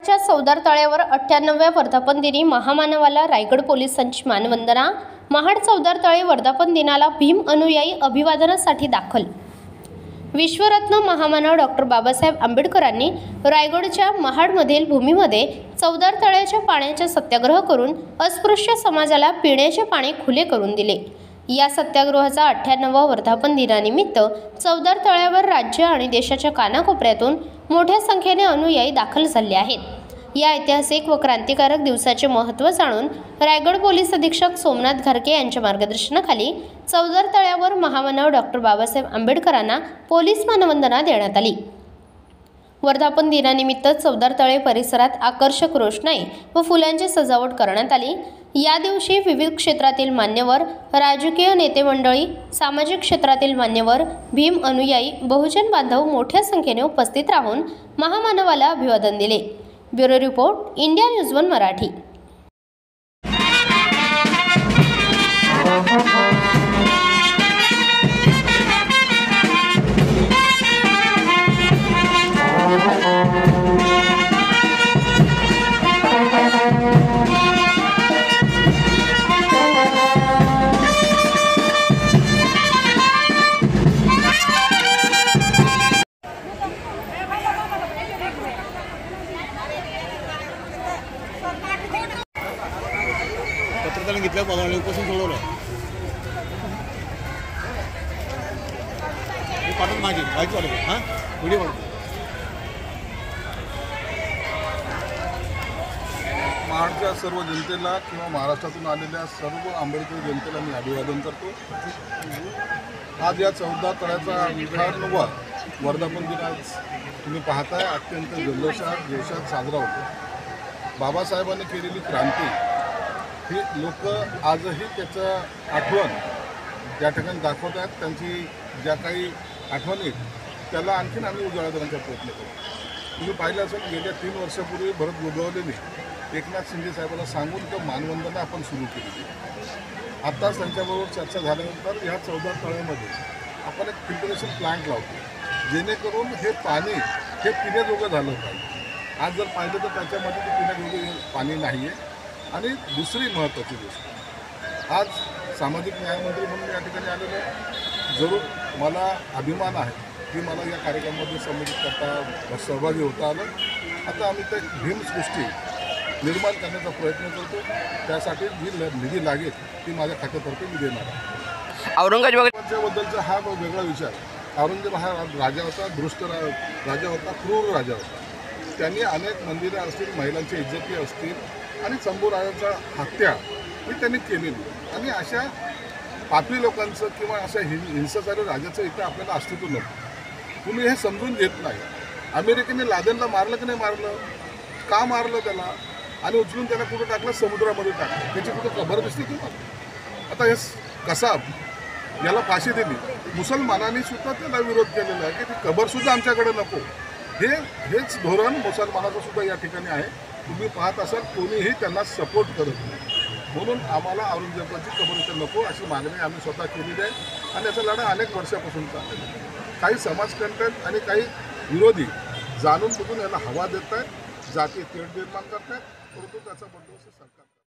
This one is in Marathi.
च्या चौदार तळ्यावर 98व्या वर्धापन दिनी महामानवाला रायगड पोलिसांची मानवंदना। महाड चौदार तळे वर्धापन दिनाला भीम अनुयायी अभिवादनासाठी दाखल। विश्वरत्न महामानव डॉक्टर बाबासाहेब आंबेडकरांनी रायगडच्या महाडमधील भूमीमध्ये चौदार तळ्याच्या पाण्याचा सत्याग्रह करून अस्पृश्य समाजाला पिण्याचे पाणी खुले करून दिले। या सत्याग्रहाचा 98वा वर्धापन दिनानिमित्त चौदार तळ्यावर राज्य आणि देशाच्या कानाकोपऱ्यातून मोठ्या संख्येने अनुयायी दाखल झाले आहेत। या ऐतिहासिक व क्रांतिकारक दिवसाचे महत्त्व जाणून रायगड पोलीस अधीक्षक सोमनाथ घारके यांच्या मार्गदर्शनाखाली चौदार तळ्यावर महामानव डॉक्टर बाबासाहेब आंबेडकरांना पोलीस मानवंदना देण्यात आली। वर्धापन दिनानिमित्त चौदार तळे परिसरात आकर्षक रोषणाई व फुलांची सजावट करण्यात आली। या दिवशी विविध क्षेत्रातील मान्यवर, राजकीय नेते मंडळी, सामाजिक क्षेत्रातील मान्यवर, भीम अनुयायी, बहुजन बांधव मोठ्या संख्येने उपस्थित राहून महामानवाला अभिवादन दिले। Bureau report, India news 1 Marathi. पत्रकारांनी घेतल्या पगाराने उपोषण सोडवलं। पाठवत माझी बाईक वाढवतो हां व्हिडिओ वाढवतो। महाडच्या सर्व जनतेला किंवा महाराष्ट्रातून आलेल्या सर्व आंबेडकरी जनतेला मी अभिवादन करतो। आज या चौदार तळ्याचा 98वा वर्धापन दिन आज तुम्ही पाहताय अत्यंत जल्लोषात जोशात साजरा होतो। बाबासाहेबांनी केलेली क्रांती ही लोक आजही त्याचं आठवण या ठिकाणी दाखवत आहेत। त्यांची ज्या काही आठवणी त्याला आणखीन आम्ही उजाळा देण्याचा प्रयत्न करतो। तुम्ही पाहिलं असेल गेल्या 3 वर्षापूर्वी भरत गोगावलेने एकनाथ शिंदे साहेबांना सांगून तो मानवंदना आपण सुरू केली। आत्ताच त्यांच्याबरोबर चर्चा झाल्यानंतर ह्या चौदार तळ्यामध्ये आपण एक फिल्टरेशन प्लांट लावतो जेणेकरून हे पाणी हे पिण्याजोगं झालं पाहिजे। आज जर पाहिलं तर त्याच्यामध्ये ते पिण्याजोगं पाणी नाही आहे। आणि दुसरी महत्त्वाची गोष्ट, आज सामाजिक न्यायमंत्री म्हणून या ठिकाणी आलेलं आहे। जरूर मला अभिमान आहे की मला या कार्यक्रमामध्ये संबोधित करता सहभागी होता आलं। आता आम्ही त्या भीम सृष्टी निर्माण करण्याचा प्रयत्न करतो। त्यासाठी जी निधी लागेल ती माझ्या खात्यातर्फे मी देणार आहे। औरंगजेबाबद्दलचा हा वेगळा विचार। औरंगजेब हा राजा होता, दृष्ट राजा होता, क्रूर राजा होता। त्यांनी अनेक मंदिरं असतील, महिलांची इज्जती असतील आणि शंभूराजांचा हत्या ही त्यांनी केलेली। आणि अशा पापी लोकांचं किंवा अशा हिंसाचारी राजाचं इथं आपल्याला अस्तित्व नव्हतं। तुम्ही हे समजून घेत नाही। अमेरिकेने लादेनला मारलं की नाही मारलं, का मारलं त्याला, आणि उचलून त्याला कुठं टाकलं, समुद्रामध्ये टाकलं। त्याची कुठं कबर दिसते तुम्हाला? आता हे कसाब याला फाशी दिली, मुसलमानांनी सुद्धा त्याला विरोध केलेला आहे की ती कबरसुद्धा आमच्याकडे नको। हेच धोरण मुसलमानाचं सुद्धा या ठिकाणी आहे। तुम्ही पाहत असाल कोणीही त्यांना सपोर्ट करत नाही। म्हणून आम्हाला औरंगजेबाची कबर इथं नको अशी मागणी आम्ही स्वतः केलेली आहे। आणि याचा लढा अनेक वर्षापासून चाललेला आहे। काही समाजकंटक आणि काही विरोधी जाणून बुजून याला हवा देत आहेत, जाती तेढ निर्माण करत आहेत, परंतु त्याचा बंदोबस्त सरकार